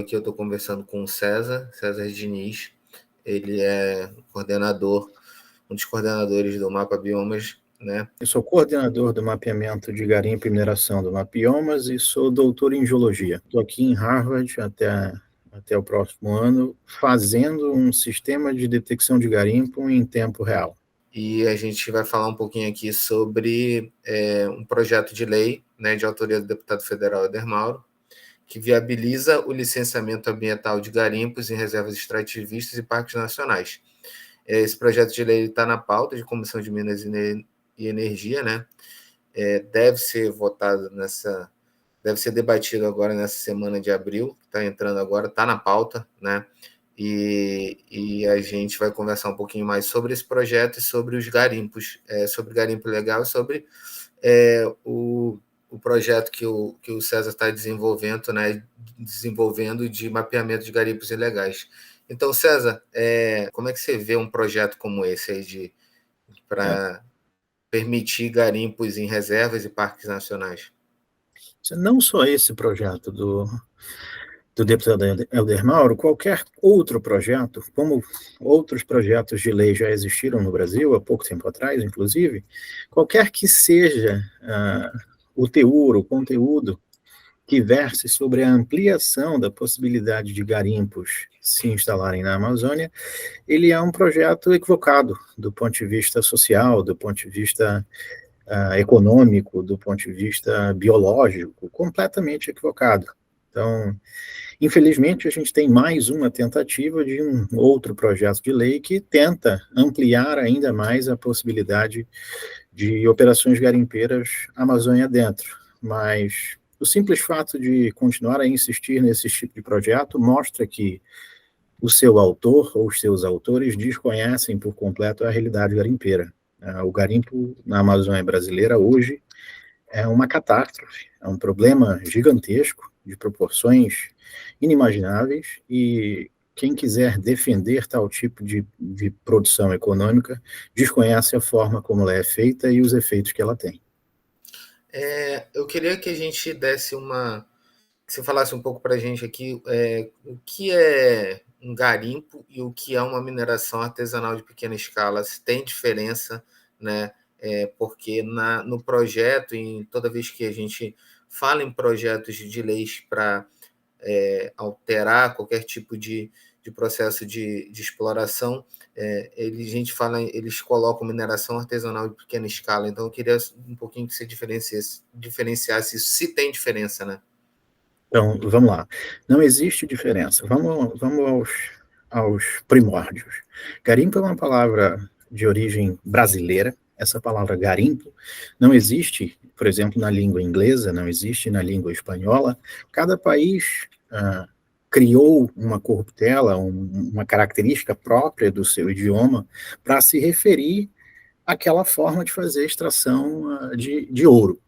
aqui eu estou conversando com o César Diniz. Ele é coordenador, um dos coordenadores do Mapa Biomas, né? Eu sou coordenador do mapeamento de garimpo e mineração do Mapbiomas e sou doutor em geologia. Estou aqui em Harvard até o próximo ano, fazendo um sistema de detecção de garimpo em tempo real. E a gente vai falar um pouquinho aqui sobre um projeto de lei, né, de autoria do deputado federal Éder Mauro, que viabiliza o licenciamento ambiental de garimpos em reservas extrativistas e parques nacionais. Esse projeto de lei está na pauta de Comissão de Minas e Energia, né? Deve ser votado deve ser debatido agora nessa semana de abril, que está entrando agora, está na pauta, né? E a gente vai conversar um pouquinho mais sobre esse projeto e sobre os garimpos, sobre garimpo legal e sobre o projeto que o César está desenvolvendo, né, de mapeamento de garimpos ilegais. Então, César, como é que você vê um projeto como esse aí para permitir garimpos em reservas e parques nacionais? Não só esse projeto do deputado Éder Mauro, qualquer outro projeto, como outros projetos de lei já existiram no Brasil, há pouco tempo atrás, inclusive, qualquer que seja o teor, o conteúdo que verse sobre a ampliação da possibilidade de garimpos se instalarem na Amazônia, ele é um projeto equivocado do ponto de vista social, do ponto de vista econômico, do ponto de vista biológico, completamente equivocado. Então, infelizmente, a gente tem mais uma tentativa de um outro projeto de lei que tenta ampliar ainda mais a possibilidade de operações garimpeiras Amazônia dentro. Mas o simples fato de continuar a insistir nesse tipo de projeto mostra que o seu autor ou os seus autores desconhecem por completo a realidade garimpeira. O garimpo na Amazônia brasileira hoje é uma catástrofe, é um problema gigantesco, de proporções inimagináveis, e quem quiser defender tal tipo de produção econômica desconhece a forma como ela é feita e os efeitos que ela tem. Eu queria que a gente que você falasse um pouco para a gente aqui o que é um garimpo e o que é uma mineração artesanal de pequena escala, se tem diferença, né? Porque no projeto, e toda vez que a gente fala em projetos de leis para alterar qualquer tipo de processo de exploração, eles colocam mineração artesanal de pequena escala. Então, eu queria um pouquinho que você diferenciasse isso, se tem diferença, né? Então, vamos lá. Não existe diferença. Vamos aos primórdios. Garimpo é uma palavra de origem brasileira. Essa palavra garimpo não existe, por exemplo, na língua inglesa, não existe na língua espanhola. Cada país criou uma corruptela, uma característica própria do seu idioma para se referir àquela forma de fazer extração de ouro,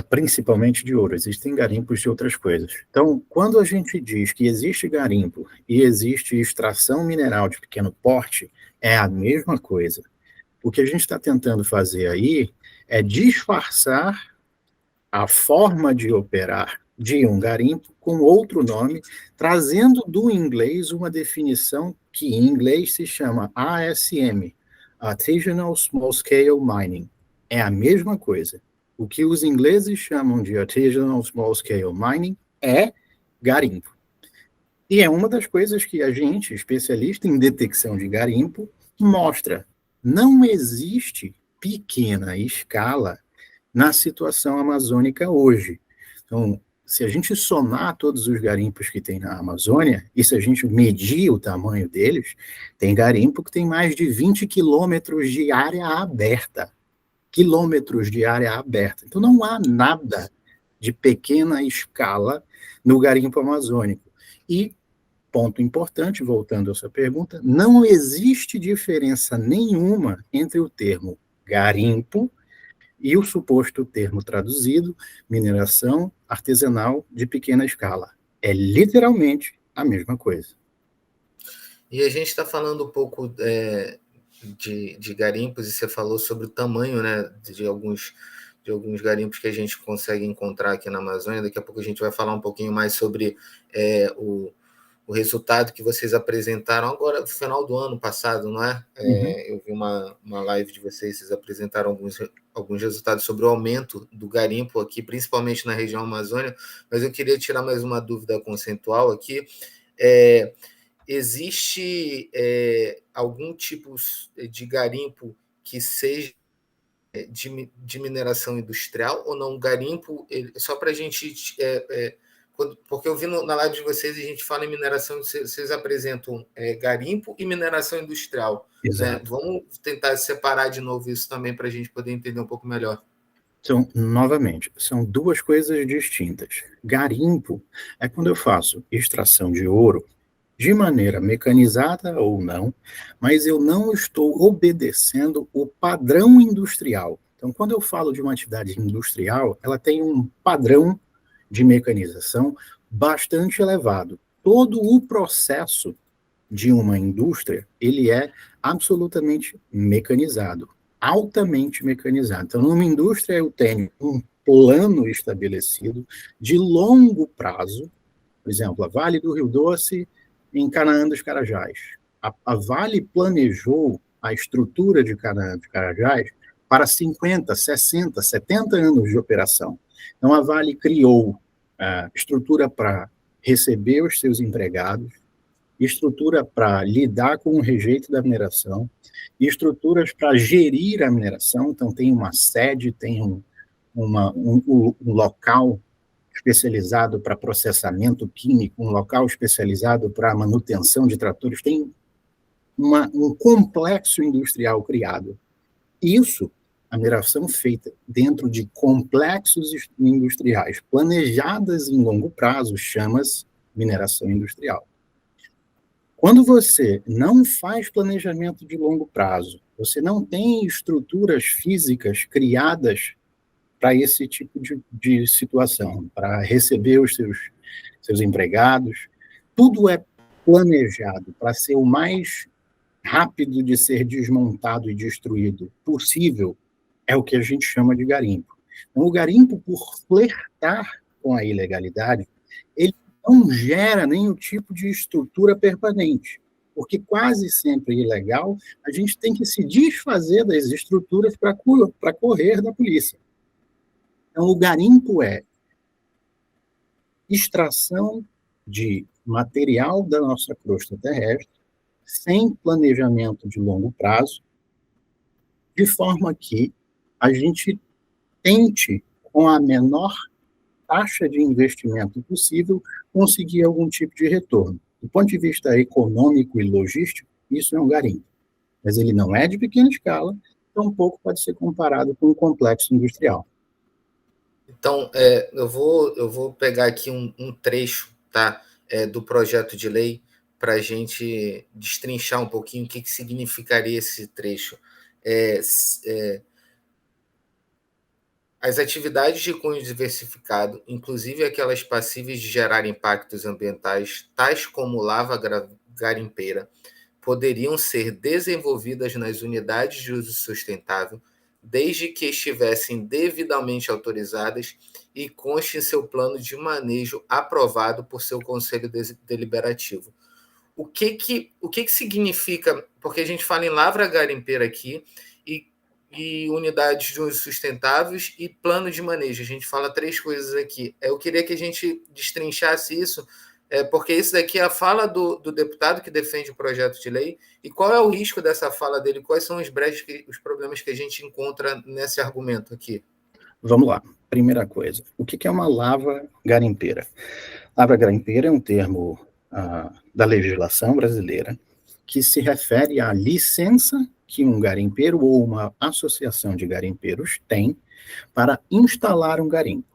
principalmente de ouro. Existem garimpos de outras coisas. Então, quando a gente diz que existe garimpo e existe extração mineral de pequeno porte, é a mesma coisa. O que a gente está tentando fazer aí é disfarçar a forma de operar de um garimpo com outro nome, trazendo do inglês uma definição que em inglês se chama ASM, Artisanal Small Scale Mining. É a mesma coisa. O que os ingleses chamam de Artisanal Small Scale Mining é garimpo. E é uma das coisas que a gente, especialista em detecção de garimpo, mostra. Não existe pequena escala na situação amazônica hoje. Então, se a gente somar todos os garimpos que tem na Amazônia, e se a gente medir o tamanho deles, tem garimpo que tem mais de 20 quilômetros de área aberta. Quilômetros de área aberta. Então, não há nada de pequena escala no garimpo amazônico. E, ponto importante, voltando a sua pergunta, não existe diferença nenhuma entre o termo garimpo e o suposto termo traduzido, mineração artesanal de pequena escala. É literalmente a mesma coisa. E a gente está falando um pouco de garimpos, e você falou sobre o tamanho, né, de alguns de alguns garimpos que a gente consegue encontrar aqui na Amazônia. Daqui a pouco a gente vai falar um pouquinho mais sobre o resultado que vocês apresentaram agora no final do ano passado, não é? Eu vi uma live de vocês apresentaram alguns resultados sobre o aumento do garimpo aqui, principalmente na região Amazônia, mas eu queria tirar mais uma dúvida conceitual aqui. Existe algum tipo de garimpo que seja de mineração industrial ou não? Garimpo, só para a gente... porque eu vi na live de vocês, a gente fala em mineração, vocês apresentam garimpo e mineração industrial. Né? Vamos tentar separar de novo isso também para a gente poder entender um pouco melhor. Então, novamente, são duas coisas distintas. Garimpo é quando eu faço extração de ouro, de maneira mecanizada ou não, mas eu não estou obedecendo o padrão industrial. Então, quando eu falo de uma atividade industrial, ela tem um padrão de mecanização bastante elevado. Todo o processo de uma indústria, ele é absolutamente mecanizado, altamente mecanizado. Então, numa indústria, eu tenho um plano estabelecido de longo prazo, por exemplo, a Vale do Rio Doce, em Canaã dos Carajás. A Vale planejou a estrutura de Canaã dos Carajás para 50, 60, 70 anos de operação. Então, a Vale criou a estrutura para receber os seus empregados, estrutura para lidar com o rejeito da mineração, estruturas para gerir a mineração. Então, tem uma sede, tem um local especializado para processamento químico, um local especializado para manutenção de tratores, tem um complexo industrial criado. Isso, a mineração feita dentro de complexos industriais planejadas em longo prazo, chama-se mineração industrial. Quando você não faz planejamento de longo prazo, você não tem estruturas físicas criadas para esse tipo de situação, para receber os seus empregados. Tudo é planejado para ser o mais rápido de ser desmontado e destruído possível, é o que a gente chama de garimpo. Então, o garimpo, por flertar com a ilegalidade, ele não gera nenhum tipo de estrutura permanente, porque quase sempre ilegal, a gente tem que se desfazer das estruturas para correr da polícia. Então, o garimpo é extração de material da nossa crosta terrestre, sem planejamento de longo prazo, de forma que a gente tente, com a menor taxa de investimento possível, conseguir algum tipo de retorno. Do ponto de vista econômico e logístico, isso é um garimpo. Mas ele não é de pequena escala, tampouco pode ser comparado com um complexo industrial. Então, eu vou pegar aqui um trecho, tá, do projeto de lei para a gente destrinchar um pouquinho o que significaria esse trecho. As atividades de cunho diversificado, inclusive aquelas passíveis de gerar impactos ambientais, tais como lava garimpeira, poderiam ser desenvolvidas nas unidades de uso sustentável, desde que estivessem devidamente autorizadas e conste em seu plano de manejo aprovado por seu Conselho Deliberativo. O que significa, porque a gente fala em lavra garimpeira aqui, e unidades de uso sustentáveis e plano de manejo. A gente fala três coisas aqui. Eu queria que a gente destrinchasse isso, porque isso daqui é a fala do deputado que defende o projeto de lei, e qual é o risco dessa fala dele, quais são os problemas que a gente encontra nesse argumento aqui? Vamos lá. Primeira coisa, o que é uma lavra garimpeira? Lavra garimpeira é um termo da legislação brasileira que se refere à licença que um garimpeiro ou uma associação de garimpeiros tem para instalar um garimpo.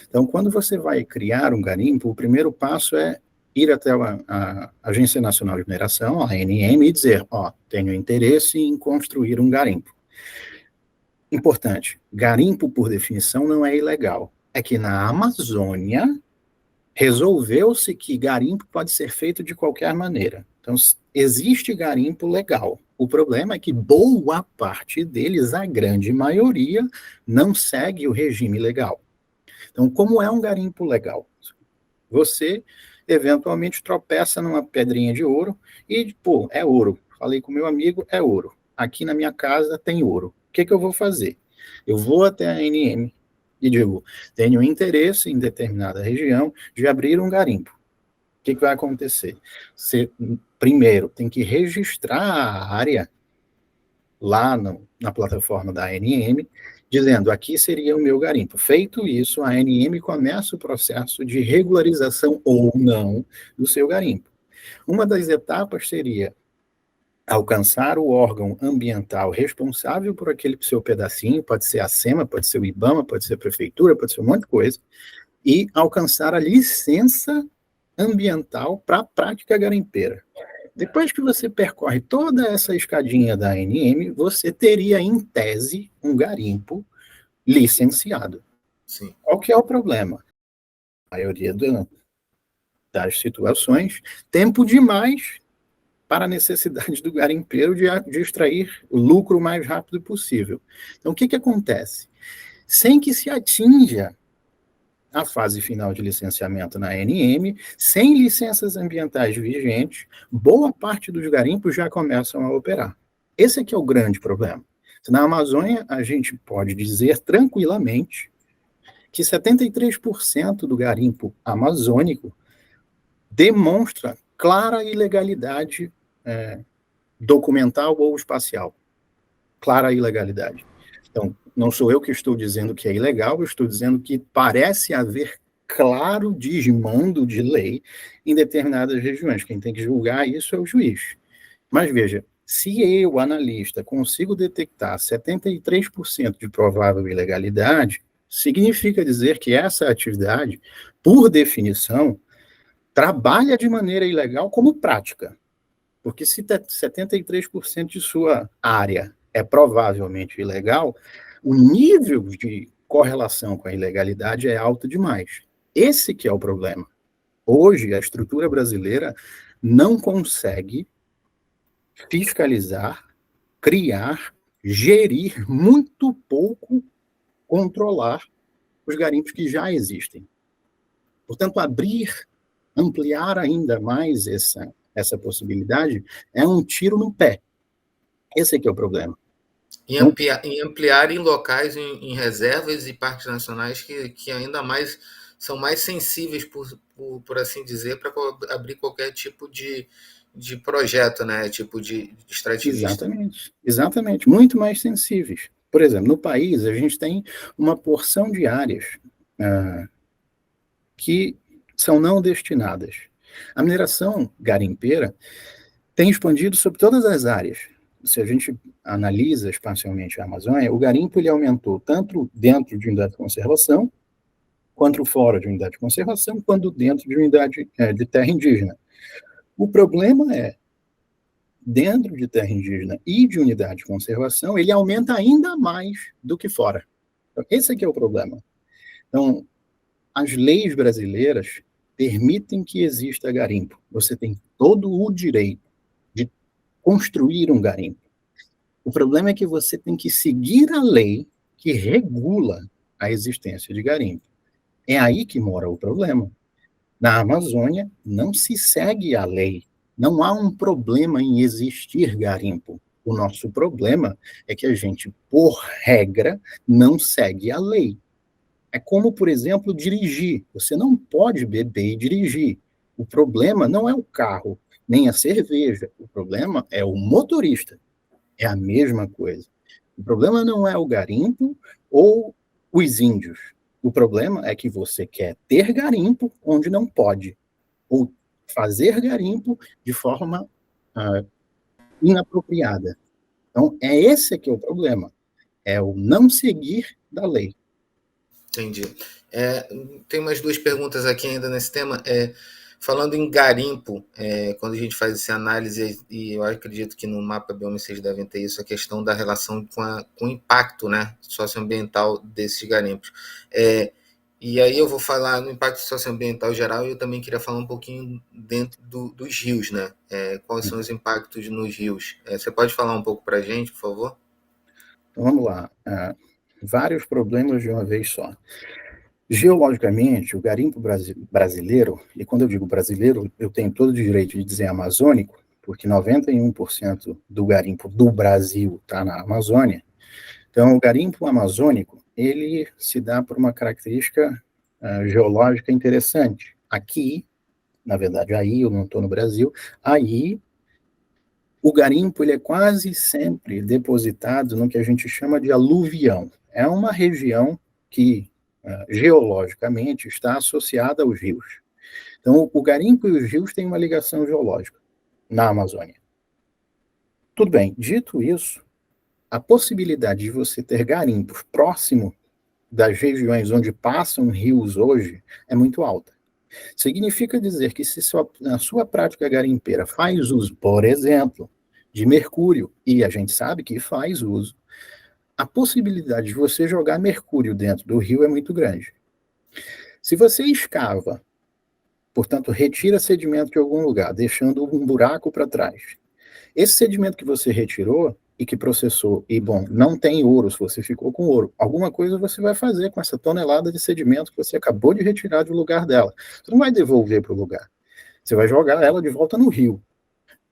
Então, quando você vai criar um garimpo, o primeiro passo é ir até a Agência Nacional de Mineração, a ANM, e dizer, tenho interesse em construir um garimpo. Importante, garimpo, por definição, não é ilegal. É que na Amazônia resolveu-se que garimpo pode ser feito de qualquer maneira. Então, existe garimpo legal, O problema é que boa parte deles, a grande maioria, não segue o regime legal. Então, como é um garimpo legal? Você, eventualmente, tropeça numa pedrinha de ouro e, pô, é ouro. Falei com meu amigo, é ouro. Aqui na minha casa tem ouro. O que eu vou fazer? Eu vou até a ANM e digo, tenho interesse em determinada região de abrir um garimpo. O que vai acontecer? Você, primeiro, tem que registrar a área lá na plataforma da ANM, dizendo, aqui seria o meu garimpo. Feito isso, a ANM começa o processo de regularização ou não do seu garimpo. Uma das etapas seria alcançar o órgão ambiental responsável por aquele seu pedacinho, pode ser a SEMA, pode ser o IBAMA, pode ser a prefeitura, pode ser um monte de coisa, e alcançar a licença ambiental para a prática garimpeira. Depois que você percorre toda essa escadinha da ANM, você teria, em tese, um garimpo licenciado. Sim. Qual que é o problema? A maioria das situações, tempo demais para a necessidade do garimpeiro de extrair o lucro o mais rápido possível. Então, o que acontece? Sem que se atinja a fase final de licenciamento na ANM, sem licenças ambientais vigentes, boa parte dos garimpos já começam a operar. Esse aqui é o grande problema. Na Amazônia, a gente pode dizer tranquilamente que 73% do garimpo amazônico demonstra clara ilegalidade documental ou espacial. Clara ilegalidade. Então, não sou eu que estou dizendo que é ilegal, eu estou dizendo que parece haver claro desmando de lei em determinadas regiões. Quem tem que julgar isso é o juiz. Mas veja, se eu, analista, consigo detectar 73% de provável ilegalidade, significa dizer que essa atividade, por definição, trabalha de maneira ilegal como prática. Porque se 73% de sua área é provavelmente ilegal, o nível de correlação com a ilegalidade é alto demais. Esse que é o problema. Hoje, a estrutura brasileira não consegue fiscalizar, criar, gerir, muito pouco controlar os garimpos que já existem. Portanto, ampliar ainda mais essa possibilidade é um tiro no pé. Esse é que é o problema. Em ampliar em locais, em reservas e parques nacionais que ainda mais são mais sensíveis, por assim dizer, para abrir qualquer tipo de projeto, né? Tipo de extrativista. Exatamente. Muito mais sensíveis. Por exemplo, no país, a gente tem uma porção de áreas que são não destinadas. A mineração garimpeira tem expandido sobre todas as áreas. Se a gente analisa espacialmente a Amazônia, o garimpo ele aumentou tanto dentro de unidade de conservação, quanto fora de unidade de conservação, quanto dentro de unidade de terra indígena. O problema é, dentro de terra indígena e de unidade de conservação, ele aumenta ainda mais do que fora. Então, esse aqui é o problema. Então, as leis brasileiras permitem que exista garimpo. Você tem todo o direito de construir um garimpo. O problema é que você tem que seguir a lei que regula a existência de garimpo. É aí que mora o problema. Na Amazônia, não se segue a lei. Não há um problema em existir garimpo. O nosso problema é que a gente, por regra, não segue a lei. É como, por exemplo, dirigir. Você não pode beber e dirigir. O problema não é o carro, nem a cerveja. O problema é o motorista. É a mesma coisa. O problema não é o garimpo ou os índios. O problema é que você quer ter garimpo onde não pode, ou fazer garimpo de forma inapropriada. Então, é esse que é o problema. É o não seguir da lei. Entendi. Tem umas duas perguntas aqui ainda nesse tema. Falando em garimpo, quando a gente faz essa análise, e eu acredito que no mapa bioma vocês devem ter isso, a questão da relação com o impacto, né, socioambiental desses garimpos. E aí eu vou falar no impacto socioambiental geral e eu também queria falar um pouquinho dentro dos rios, né? Quais são os impactos nos rios? Você pode falar um pouco para a gente, por favor? Então, vamos lá. Vários problemas de uma vez só. Geologicamente, o garimpo brasileiro, e quando eu digo brasileiro, eu tenho todo o direito de dizer amazônico, porque 91% do garimpo do Brasil está na Amazônia. Então, o garimpo amazônico, ele se dá por uma característica geológica interessante. Aqui, na verdade, aí eu não estou no Brasil, aí o garimpo ele é quase sempre depositado no que a gente chama de aluvião. É uma região que, geologicamente, está associada aos rios. Então, o garimpo e os rios têm uma ligação geológica na Amazônia. Tudo bem, dito isso, a possibilidade de você ter garimpos próximo das regiões onde passam rios hoje é muito alta. Significa dizer que se a sua prática garimpeira faz uso, por exemplo, de mercúrio, e a gente sabe que faz uso, a possibilidade de você jogar mercúrio dentro do rio é muito grande. Se você escava, portanto, retira sedimento de algum lugar, deixando um buraco para trás, esse sedimento que você retirou e que processou, e bom, não tem ouro, se você ficou com ouro, alguma coisa você vai fazer com essa tonelada de sedimento que você acabou de retirar do lugar dela. Você não vai devolver para o lugar. Você vai jogar ela de volta no rio.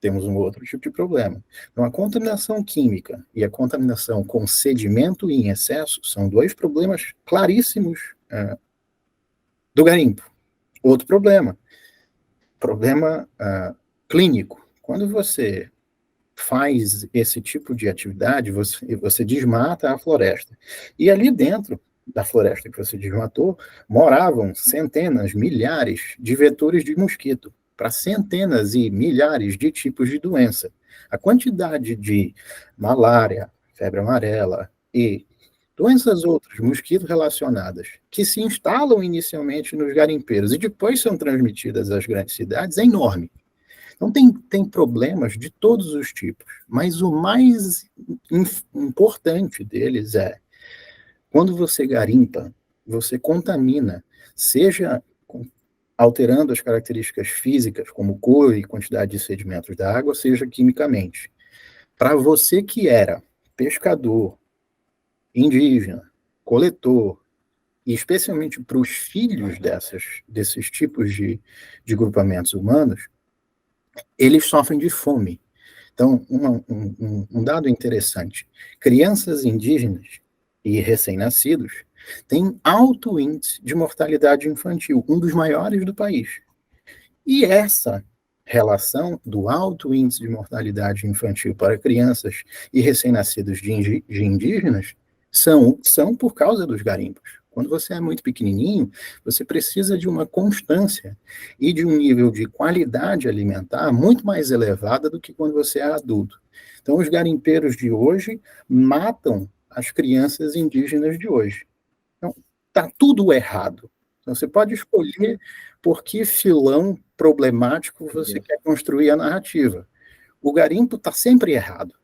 Temos um outro tipo de problema. Então, a contaminação química e a contaminação com sedimento em excesso são dois problemas claríssimos do garimpo. Outro problema clínico. Quando você faz esse tipo de atividade, você desmata a floresta. E ali dentro da floresta que você desmatou, moravam centenas, milhares de vetores de mosquito, para centenas e milhares de tipos de doença. A quantidade de malária, febre amarela e doenças outras, mosquitos relacionadas, que se instalam inicialmente nos garimpeiros e depois são transmitidas às grandes cidades, é enorme. Então, tem problemas de todos os tipos, mas o mais importante deles é, quando você garimpa, você contamina, seja alterando as características físicas, como cor e quantidade de sedimentos da água, seja quimicamente. Para você que era pescador, indígena, coletor, e especialmente para os filhos desses tipos de grupamentos humanos, eles sofrem de fome. Então, um dado interessante: crianças indígenas e recém-nascidos têm alto índice de mortalidade infantil, um dos maiores do país. E essa relação do alto índice de mortalidade infantil para crianças e recém-nascidos de indígenas são por causa dos garimpos. Quando você é muito pequenininho, você precisa de uma constância e de um nível de qualidade alimentar muito mais elevada do que quando você é adulto. Então, os garimpeiros de hoje matam as crianças indígenas de hoje. Então, está tudo errado. Então, você pode escolher por que filão problemático você quer construir a narrativa. O garimpo está sempre errado.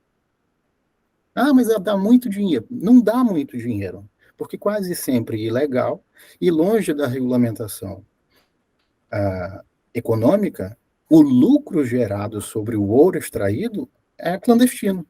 Ah, mas dá muito dinheiro. Não dá muito dinheiro, porque quase sempre é ilegal e longe da regulamentação econômica, o lucro gerado sobre o ouro extraído é clandestino.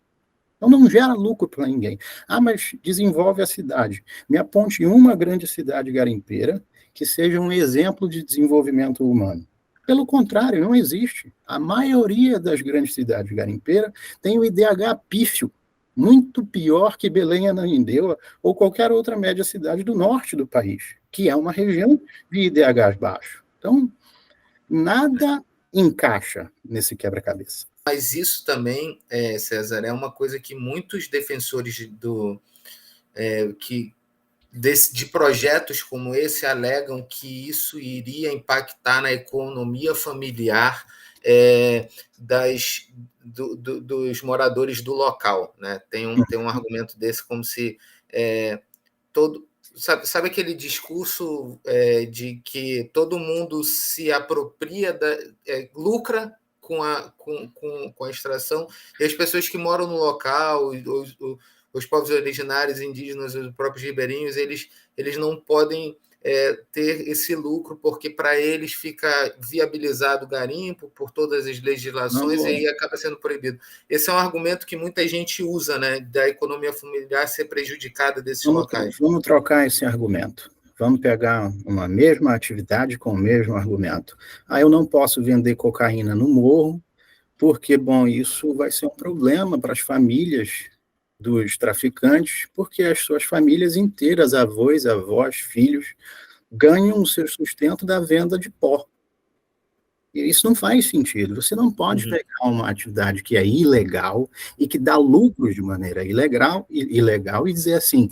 Então não gera lucro para ninguém. Ah, mas desenvolve a cidade. Me aponte uma grande cidade garimpeira que seja um exemplo de desenvolvimento humano. Pelo contrário, não existe. A maioria das grandes cidades garimpeiras tem o IDH pífio, muito pior que Belém, Ananindeua ou qualquer outra média cidade do norte do país, que é uma região de IDH baixo. Então, nada encaixa nesse quebra-cabeça. Mas isso também, César, é uma coisa que muitos defensores de projetos como esse alegam que isso iria impactar na economia familiar dos moradores do local. Né? Tem um argumento desse como se todo. Sabe aquele discurso de que todo mundo se apropria, lucra com a extração, e as pessoas que moram no local, os povos originários, indígenas, os próprios ribeirinhos, eles não podem ter esse lucro, porque para eles fica viabilizado o garimpo por todas as legislações e aí acaba sendo proibido. Esse é um argumento que muita gente usa, né, da economia familiar ser prejudicada desses locais. Vamos trocar esse argumento. Vamos pegar uma mesma atividade com o mesmo argumento. Eu não posso vender cocaína no morro, porque, bom, isso vai ser um problema para as famílias dos traficantes, porque as suas famílias inteiras, avós, filhos, ganham o seu sustento da venda de pó. E isso não faz sentido. Você não pode pegar uma atividade que é ilegal e que dá lucros de maneira ilegal e dizer assim,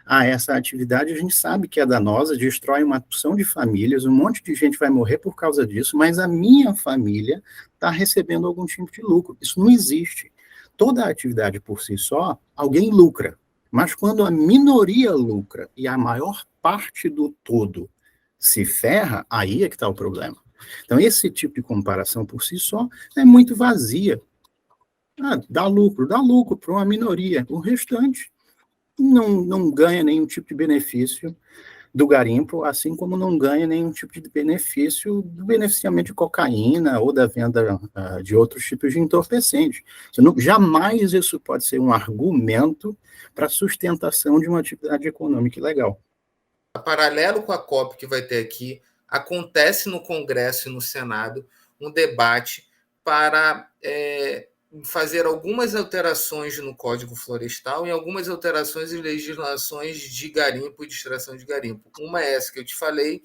essa atividade a gente sabe que é danosa, destrói uma porção de famílias, um monte de gente vai morrer por causa disso, mas a minha família está recebendo algum tipo de lucro. Isso não existe. Toda atividade por si só, alguém lucra. Mas quando a minoria lucra e a maior parte do todo se ferra, aí é que está o problema. Então, esse tipo de comparação por si só é muito vazia. Dá lucro para uma minoria. O restante não ganha nenhum tipo de benefício do garimpo, assim como não ganha nenhum tipo de benefício do beneficiamento de cocaína ou da venda de outros tipos de entorpecentes. Jamais isso pode ser um argumento para a sustentação de uma atividade econômica ilegal. Paralelo com a COP que vai ter aqui, acontece no Congresso e no Senado um debate para fazer algumas alterações no Código Florestal e algumas alterações em legislações de garimpo e de extração de garimpo. Uma é essa que eu te falei,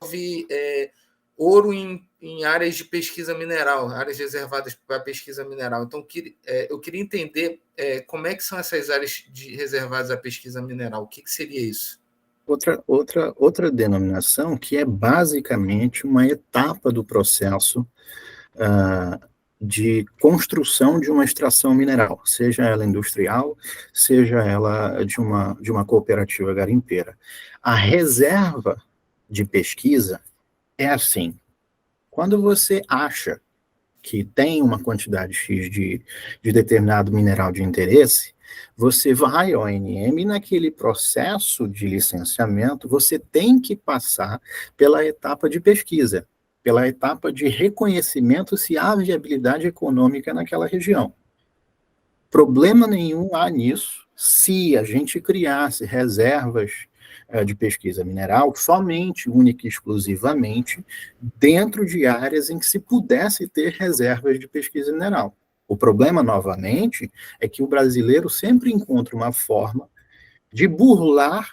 houve ouro em áreas de pesquisa mineral, áreas reservadas para pesquisa mineral. Então, eu queria entender como é que são essas áreas reservadas à pesquisa mineral. O que seria isso? Outra denominação que é basicamente uma etapa do processo de construção de uma extração mineral, seja ela industrial, seja ela de uma cooperativa garimpeira. A reserva de pesquisa é assim, quando você acha que tem uma quantidade X de determinado mineral de interesse, você vai ao ANM e naquele processo de licenciamento, você tem que passar pela etapa de pesquisa, pela etapa de reconhecimento se há viabilidade econômica naquela região. Problema nenhum há nisso se a gente criasse reservas de pesquisa mineral somente, única e exclusivamente, dentro de áreas em que se pudesse ter reservas de pesquisa mineral. O problema, novamente, é que o brasileiro sempre encontra uma forma de burlar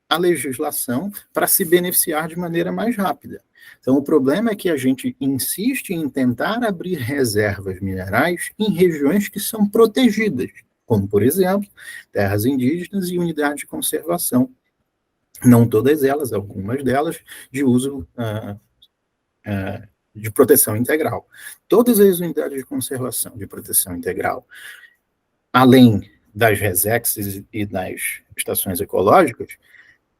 a legislação para se beneficiar de maneira mais rápida. Então, o problema é que a gente insiste em tentar abrir reservas minerais em regiões que são protegidas, como, por exemplo, terras indígenas e unidades de conservação. Não todas elas, algumas delas, de uso de proteção integral. Todas as unidades de conservação de proteção integral, além das RESECs e das estações ecológicas,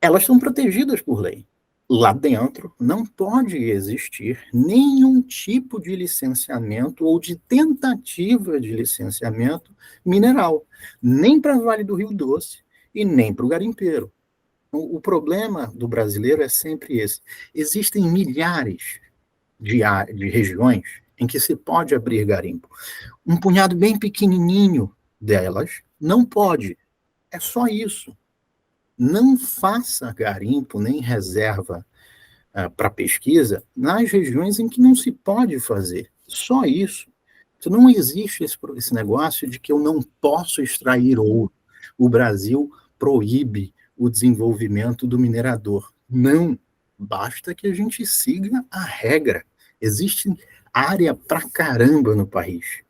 elas são protegidas por lei. Lá dentro não pode existir nenhum tipo de licenciamento ou de tentativa de licenciamento mineral, nem para Vale do Rio Doce e nem para o garimpeiro. O problema do brasileiro é sempre esse. Existem milhares de regiões em que se pode abrir garimpo. Um punhado bem pequenininho delas não pode. É só isso. Não faça garimpo nem reserva para pesquisa nas regiões em que não se pode fazer. Só isso. Então, não existe esse negócio de que eu não posso extrair ouro. O Brasil proíbe o desenvolvimento do minerador. Não. Basta que a gente siga a regra. Existe área pra caramba no país.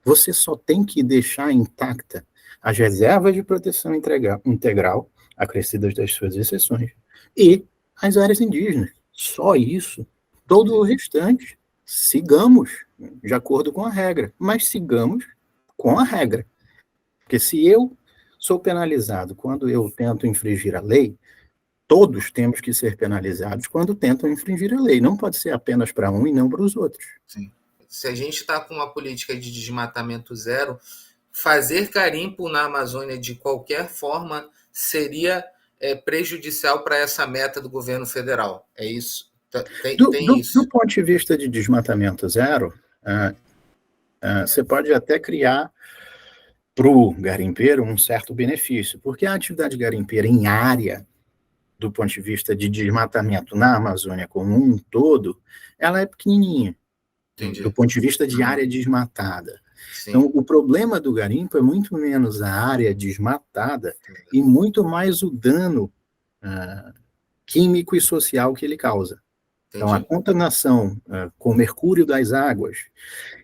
Você só tem que deixar intacta as reservas de proteção integral, acrescidas das suas exceções, e as áreas indígenas. Só isso. Todo o restante, sigamos de acordo com a regra, mas sigamos com a regra. Porque se eu sou penalizado quando eu tento infringir a lei, todos temos que ser penalizados quando tentam infringir a lei. Não pode ser apenas para um e não para os outros. Sim. Se a gente está com uma política de desmatamento zero, fazer garimpo na Amazônia de qualquer forma seria prejudicial para essa meta do governo federal. É isso? Do Isso. ponto de vista de desmatamento zero, você pode até criar para o garimpeiro um certo benefício, porque a atividade garimpeira em área, do ponto de vista de desmatamento na Amazônia como um todo, ela é pequenininha, Entendi. do ponto de vista de área desmatada. Sim. Então, o problema do garimpo é muito menos a área desmatada e muito mais o dano químico e social que ele causa. Então, a contaminação com mercúrio das águas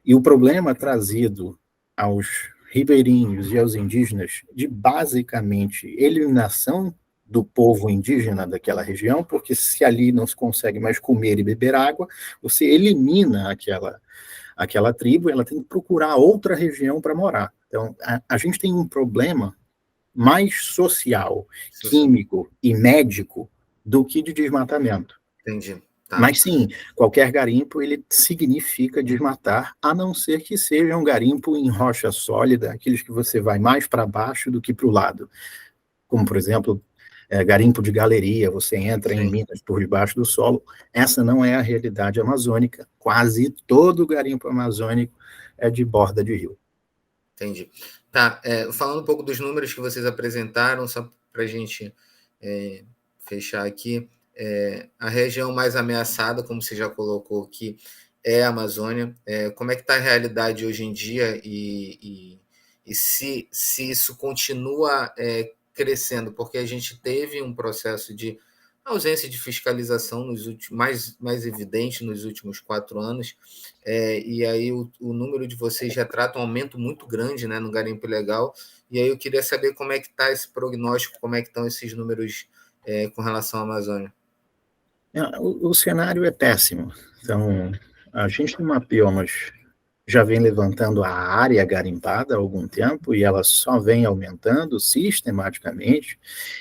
e o problema trazido aos ribeirinhos e aos indígenas de, basicamente, eliminação do povo indígena daquela região, porque se ali não se consegue mais comer e beber água, você elimina aquela tribo, ela tem que procurar outra região para morar. Então, a gente tem um problema mais social, químico e médico do que de desmatamento. Entendi. Tá. Mas sim, qualquer garimpo ele significa desmatar, a não ser que seja um garimpo em rocha sólida, aqueles que você vai mais para baixo do que para o lado. Como, por exemplo, garimpo de galeria, você entra em minas por debaixo do solo. Essa não é a realidade amazônica. Quase todo garimpo amazônico é de borda de rio. Entendi. Tá, falando um pouco dos números que vocês apresentaram, só para a gente fechar aqui, a região mais ameaçada, como você já colocou aqui, é a Amazônia. Como é que está a realidade hoje em dia e se isso continua crescendo? Porque a gente teve um processo de ausência de fiscalização mais evidente nos últimos 4 anos, e aí o número de vocês já trata um aumento muito grande, né, no garimpo ilegal, e aí eu queria saber como é que está esse prognóstico, como é que estão esses números com relação à Amazônia. O cenário é péssimo. Então, a gente no Mapiomas já vem levantando a área garimpada há algum tempo e ela só vem aumentando sistematicamente,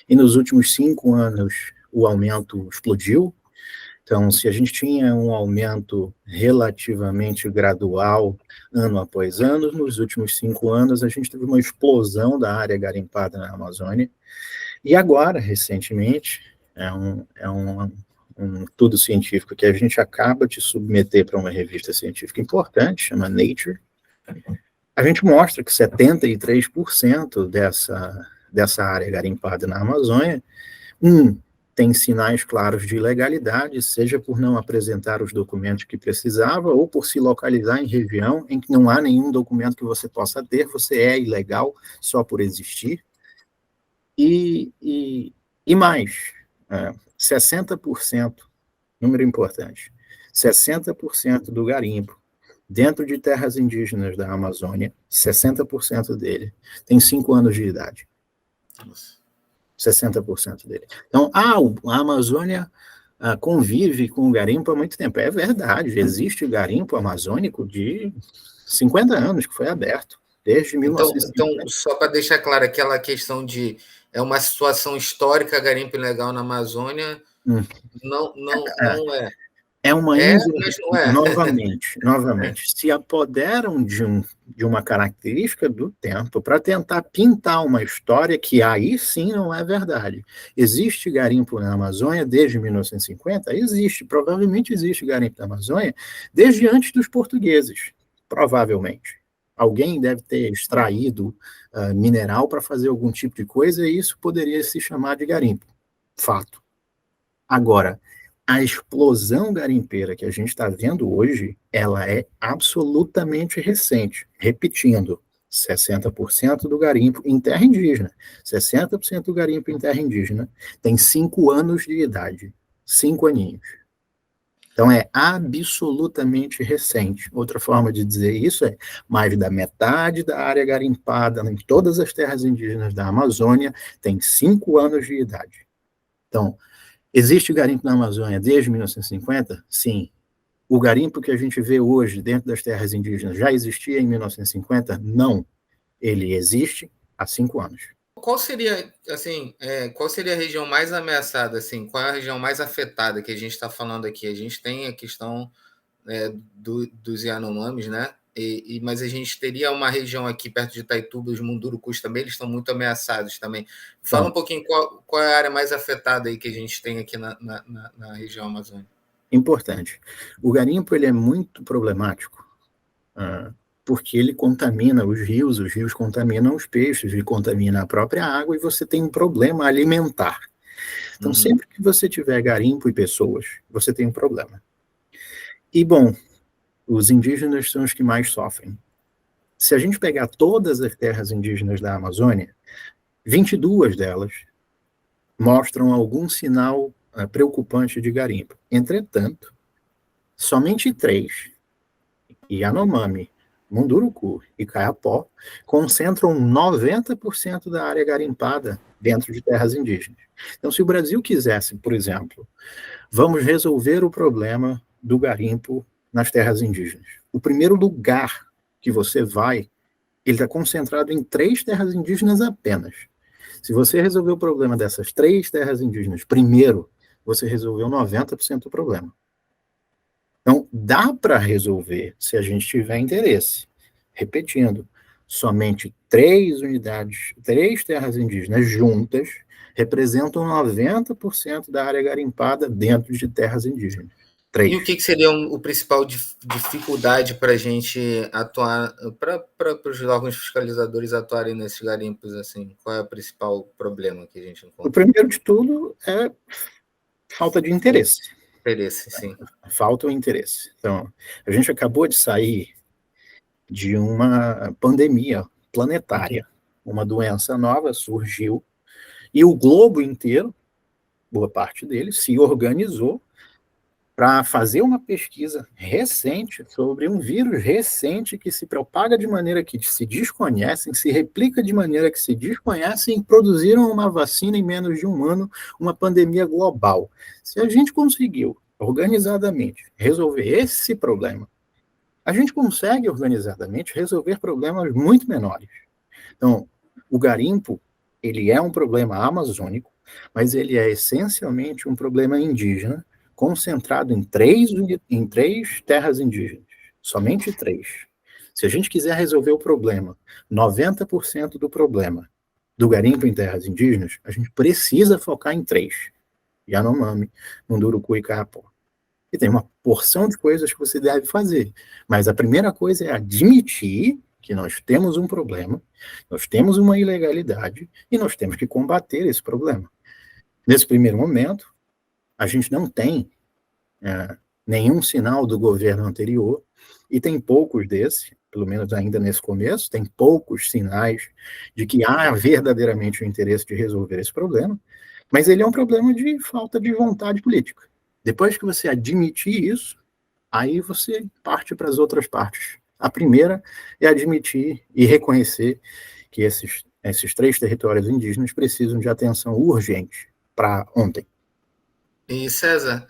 e nos últimos 5 anos o aumento explodiu. Então, se a gente tinha um aumento relativamente gradual, ano após ano, nos últimos 5 anos a gente teve uma explosão da área garimpada na Amazônia, e agora, recentemente, um tudo científico que a gente acaba de submeter para uma revista científica importante, chama Nature, a gente mostra que 73% dessa área garimpada na Amazônia, tem sinais claros de ilegalidade, seja por não apresentar os documentos que precisava, ou por se localizar em região em que não há nenhum documento que você possa ter, você é ilegal só por existir. E mais, 60%, número importante, 60% do garimpo dentro de terras indígenas da Amazônia, 60% dele tem 5 anos de idade. Nossa. 60% dele. Então, a Amazônia convive com o garimpo há muito tempo. É verdade, existe garimpo amazônico de 50 anos que foi aberto, desde 1950. Então, só para deixar claro, aquela questão de uma situação histórica, garimpo ilegal na Amazônia, não é. É uma mas não é. Novamente, se apoderam de uma característica do tempo para tentar pintar uma história que aí sim não é verdade. Existe garimpo na Amazônia desde 1950? Existe, provavelmente existe garimpo na Amazônia desde antes dos portugueses, provavelmente. Alguém deve ter extraído mineral para fazer algum tipo de coisa e isso poderia se chamar de garimpo. Fato. Agora, a explosão garimpeira que a gente está vendo hoje, ela é absolutamente recente. Repetindo, 60% do garimpo em terra indígena, 60% do garimpo em terra indígena tem 5 anos de idade, 5 aninhos. Então é absolutamente recente. Outra forma de dizer isso é mais da metade da área garimpada em todas as terras indígenas da Amazônia tem 5 anos de idade. Então, existe garimpo na Amazônia desde 1950? Sim. O garimpo que a gente vê hoje dentro das terras indígenas já existia em 1950? Não. Ele existe há 5 anos. Qual seria, assim, qual seria a região mais ameaçada, assim? Qual é a região mais afetada que a gente está falando aqui? A gente tem a questão dos Yanomamis, né? mas a gente teria uma região aqui perto de Itaituba, os Mundurucus também, eles estão muito ameaçados também. Fala um pouquinho qual é a área mais afetada aí que a gente tem aqui na região amazônica. Importante. O garimpo ele é muito problemático, porque ele contamina os rios contaminam os peixes, ele contamina a própria água e você tem um problema alimentar. Então, sempre que você tiver garimpo e pessoas, você tem um problema. E, bom, os indígenas são os que mais sofrem. Se a gente pegar todas as terras indígenas da Amazônia, 22 delas mostram algum sinal preocupante de garimpo. Entretanto, somente 3, Yanomami, Munduruku e Kayapó, concentram 90% da área garimpada dentro de terras indígenas. Então, se o Brasil quisesse, por exemplo, vamos resolver o problema do garimpo nas terras indígenas. O primeiro lugar que você vai, ele está concentrado em 3 terras indígenas apenas. Se você resolver o problema dessas 3 terras indígenas primeiro, você resolveu 90% do problema. Então, dá para resolver se a gente tiver interesse. Repetindo, somente 3 unidades, 3 terras indígenas juntas representam 90% da área garimpada dentro de terras indígenas. 3. E o que seria o principal dificuldade para a gente atuar, para os órgãos fiscalizadores atuarem nesses garimpos? Assim, qual é o principal problema que a gente encontra? O primeiro de tudo é falta de interesse. Interesse, sim. Falta o interesse. Então, a gente acabou de sair de uma pandemia planetária. Uma doença nova surgiu e o globo inteiro, boa parte dele, se organizou para fazer uma pesquisa recente sobre um vírus recente que se propaga de maneira que se desconhecem, se replica de maneira que se desconhecem e produziram uma vacina em menos de um ano, uma pandemia global. Se a gente conseguiu, organizadamente, resolver esse problema, a gente consegue, organizadamente, resolver problemas muito menores. Então, o garimpo, ele é um problema amazônico, mas ele é essencialmente um problema indígena, concentrado em 3 terras indígenas, somente 3. Se a gente quiser resolver o problema, 90% do problema do garimpo em terras indígenas, a gente precisa focar em 3, Yanomami, Munduruku e Kayapó. E tem uma porção de coisas que você deve fazer, mas a primeira coisa é admitir que nós temos um problema, nós temos uma ilegalidade e nós temos que combater esse problema. Nesse primeiro momento, a gente não tem nenhum sinal do governo anterior, e tem poucos desses, pelo menos ainda nesse começo, tem poucos sinais de que há verdadeiramente o interesse de resolver esse problema, mas ele é um problema de falta de vontade política. Depois que você admitir isso, aí você parte para as outras partes. A primeira é admitir e reconhecer que esses 3 territórios indígenas precisam de atenção urgente para ontem. E César,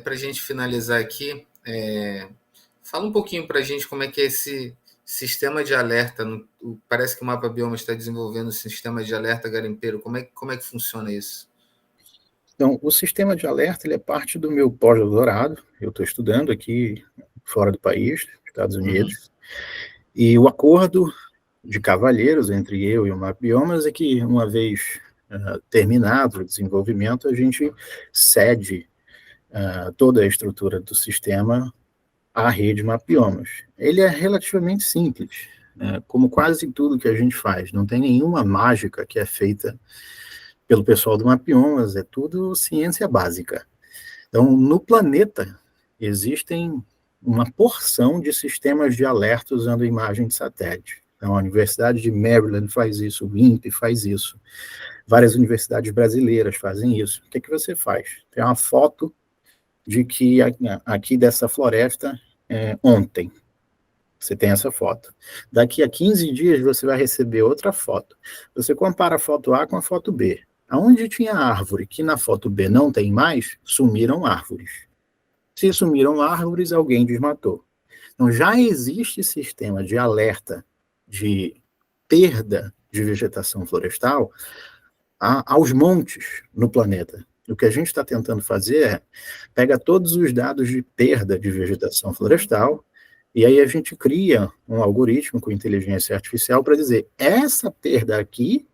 para a gente finalizar aqui, fala um pouquinho para a gente como é que é esse sistema de alerta. Parece que o Mapa Bioma está desenvolvendo um sistema de alerta garimpeiro. Como é que funciona isso? Então, o sistema de alerta ele é parte do meu pós-doutorado. Eu estou estudando aqui fora do país, Estados Unidos, e o acordo de cavalheiros entre eu e o Mapa Biomas é que, uma vez terminado o desenvolvimento, a gente cede toda a estrutura do sistema à rede Mapa Biomas. Ele é relativamente simples, como quase tudo que a gente faz. Não tem nenhuma mágica que é feita pelo pessoal do Mapa Biomas, é tudo ciência básica. Então, no planeta, existem uma porção de sistemas de alerta usando imagem de satélite. Então, a Universidade de Maryland faz isso, o INPE faz isso, várias universidades brasileiras fazem isso. O que você faz? Tem uma foto de que aqui dessa floresta ontem. Você tem essa foto. Daqui a 15 dias você vai receber outra foto. Você compara a foto A com a foto B. Aonde tinha árvore, que na foto B não tem mais, sumiram árvores. Se sumiram árvores, alguém desmatou. Então, já existe sistema de alerta de perda de vegetação florestal aos montes no planeta. O que a gente está tentando fazer é pega todos os dados de perda de vegetação florestal E aí a gente cria um algoritmo com inteligência artificial para dizer, essa perda aqui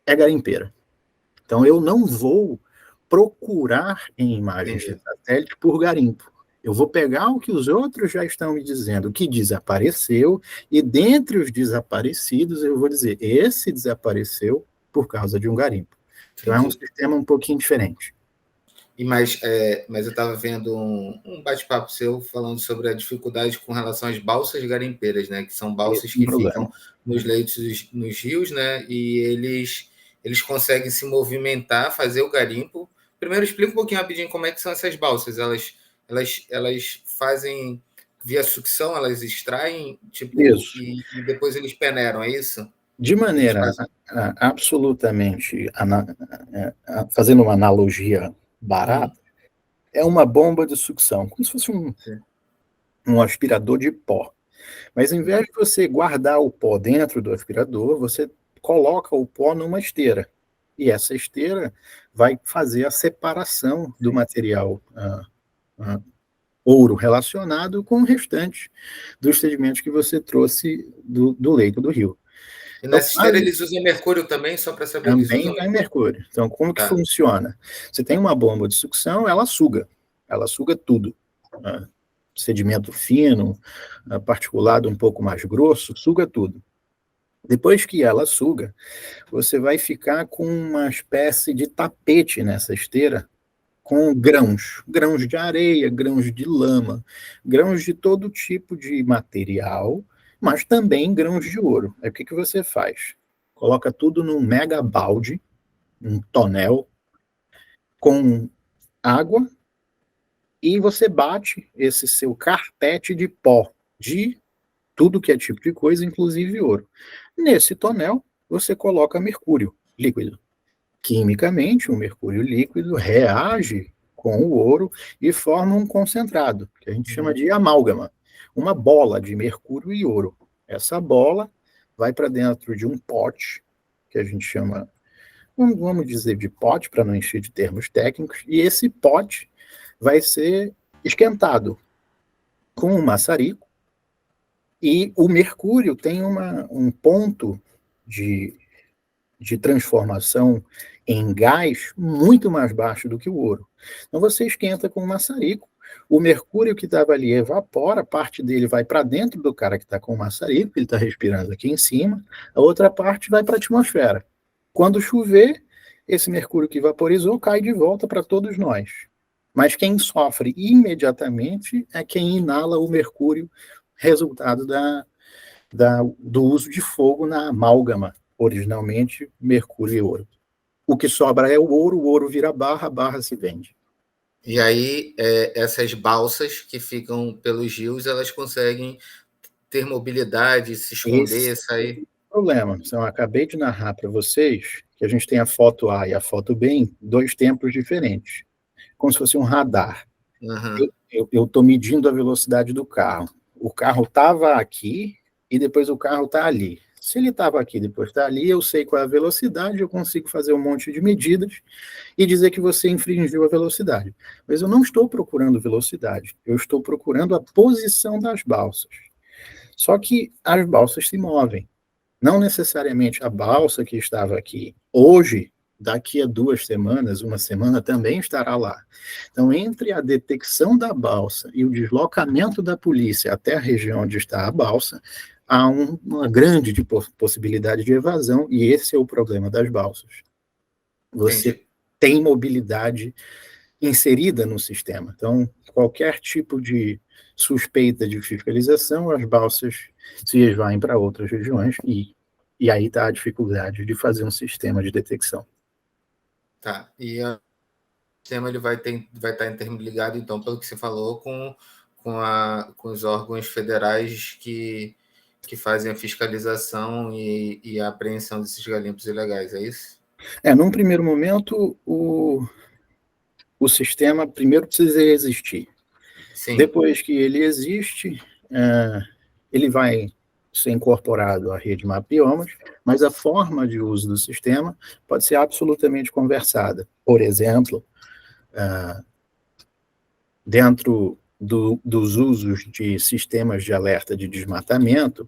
é garimpeira. Então eu não vou procurar em imagens de Entendi. satélite por garimpo. Eu vou pegar o que os outros já estão me dizendo, que desapareceu, e dentre os desaparecidos eu vou dizer, esse desapareceu por causa de um garimpo. Então é um Entendi. sistema um pouquinho diferente. Mas eu estava vendo um bate-papo seu falando sobre a dificuldade com relação às balsas garimpeiras, né? Que são Esse balsas é um que problema. ficam nos leitos, nos rios, né? E eles conseguem se movimentar, fazer o garimpo. Primeiro, explica um pouquinho rapidinho como é que são essas balsas. Elas fazem via sucção, elas extraem, tipo, Isso. e depois eles peneiram, é isso? De Eles maneira fazem. absolutamente, fazendo uma analogia barata, é uma bomba de sucção, como se fosse um aspirador de pó. Mas em vez de você guardar o pó dentro do aspirador, você coloca o pó numa esteira. E essa esteira vai fazer a separação do material ouro relacionado com o restante dos sedimentos que você trouxe do leito do rio. E Então, nessa esteira eles usam mercúrio também, só para saber, eles também usam vai mercúrio? mercúrio. Então, como que Tá. funciona? Você tem uma bomba de sucção, ela suga tudo. Sedimento fino, particulado um pouco mais grosso, suga tudo. Depois que ela suga, você vai ficar com uma espécie de tapete nessa esteira, com grãos de areia, grãos de lama, grãos de todo tipo de material, mas também grãos de ouro. Aí o que você faz? Coloca tudo num mega balde, um tonel, com água, e você bate esse seu carpete de pó, de tudo que é tipo de coisa, inclusive ouro. Nesse tonel, você coloca mercúrio líquido. Quimicamente, o mercúrio líquido reage com o ouro e forma um concentrado, que a gente chama de amálgama, uma bola de mercúrio e ouro. Essa bola vai para dentro de um pote, que a gente chama, vamos dizer de pote, para não encher de termos técnicos, e esse pote vai ser esquentado com um maçarico, e o mercúrio tem um ponto de transformação em gás muito mais baixo do que o ouro. Então você esquenta com um maçarico, o mercúrio que estava ali evapora, parte dele vai para dentro do cara que está com o maçarico, ele está respirando aqui em cima, a outra parte vai para a atmosfera. Quando chover, esse mercúrio que vaporizou cai de volta para todos nós. Mas quem sofre imediatamente é quem inala o mercúrio, resultado do uso de fogo na amálgama, originalmente mercúrio e ouro. O que sobra é o ouro vira barra, a barra se vende. E aí, essas balsas que ficam pelos rios, elas conseguem ter mobilidade, se Esse esconder, é sair. o problema. Então, eu acabei de narrar para vocês que a gente tem a foto A e a foto B em dois tempos diferentes, como se fosse um radar. Uhum. Eu estou medindo a velocidade do carro. O carro estava aqui e depois o carro está ali. Se ele estava aqui e depois está ali, eu sei qual é a velocidade, eu consigo fazer um monte de medidas e dizer que você infringiu a velocidade. Mas eu não estou procurando velocidade, eu estou procurando a posição das balsas. Só que as balsas se movem. Não necessariamente a balsa que estava aqui hoje, daqui a 2 semanas, uma semana, também estará lá. Então, entre a detecção da balsa e o deslocamento da polícia até a região onde está a balsa, há uma grande possibilidade de evasão, e esse é o problema das balsas. Você Entendi. tem mobilidade inserida no sistema. Então, qualquer tipo de suspeita de fiscalização, as balsas se esvaem para outras regiões e aí está a dificuldade de fazer um sistema de detecção. Tá. E o sistema ele vai estar interligado, então, pelo que você falou, com os órgãos federais que fazem a fiscalização e a apreensão desses garimpos ilegais, é isso? Num primeiro momento, o sistema primeiro precisa existir. Sim. Depois que ele existe, ele vai ser incorporado à rede Mapiomas, mas a forma de uso do sistema pode ser absolutamente conversada. Por exemplo, dentro dos usos de sistemas de alerta de desmatamento,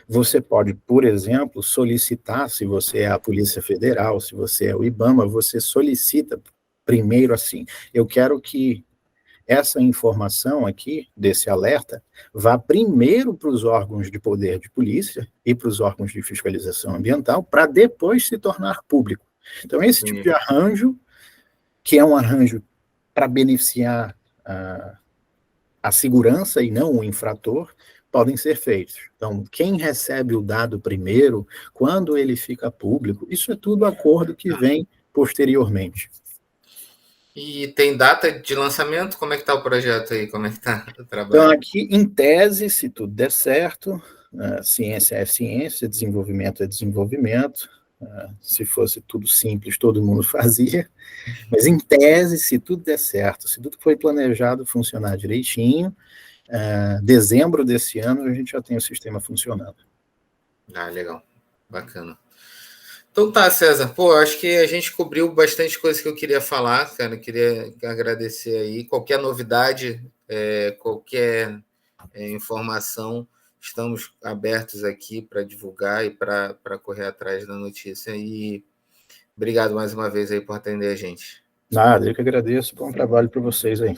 você pode, por exemplo, solicitar, se você é a Polícia Federal, se você é o IBAMA, você solicita primeiro assim, eu quero que essa informação aqui, desse alerta, vá primeiro para os órgãos de poder de polícia e para os órgãos de fiscalização ambiental, para depois se tornar público. Então, esse tipo de arranjo, que é um arranjo para beneficiar a segurança e não o infrator, podem ser feitos. Então, quem recebe o dado primeiro, quando ele fica público, isso é tudo acordo que vem posteriormente. E tem data de lançamento? Como é que está o projeto aí? Como é que está o trabalho? Então, aqui, em tese, se tudo der certo, ciência é ciência, desenvolvimento é desenvolvimento. Se fosse tudo simples, todo mundo fazia. Mas, em tese, se tudo der certo, se tudo que foi planejado funcionar direitinho, dezembro desse ano a gente já tem o sistema funcionando. Legal. Bacana. Então tá, César. Pô, acho que a gente cobriu bastante coisa que eu queria falar, cara. Queria agradecer aí. Qualquer novidade, qualquer informação, estamos abertos aqui para divulgar e para correr atrás da notícia. E obrigado mais uma vez aí por atender a gente. Nada, eu que agradeço. Bom trabalho para vocês aí.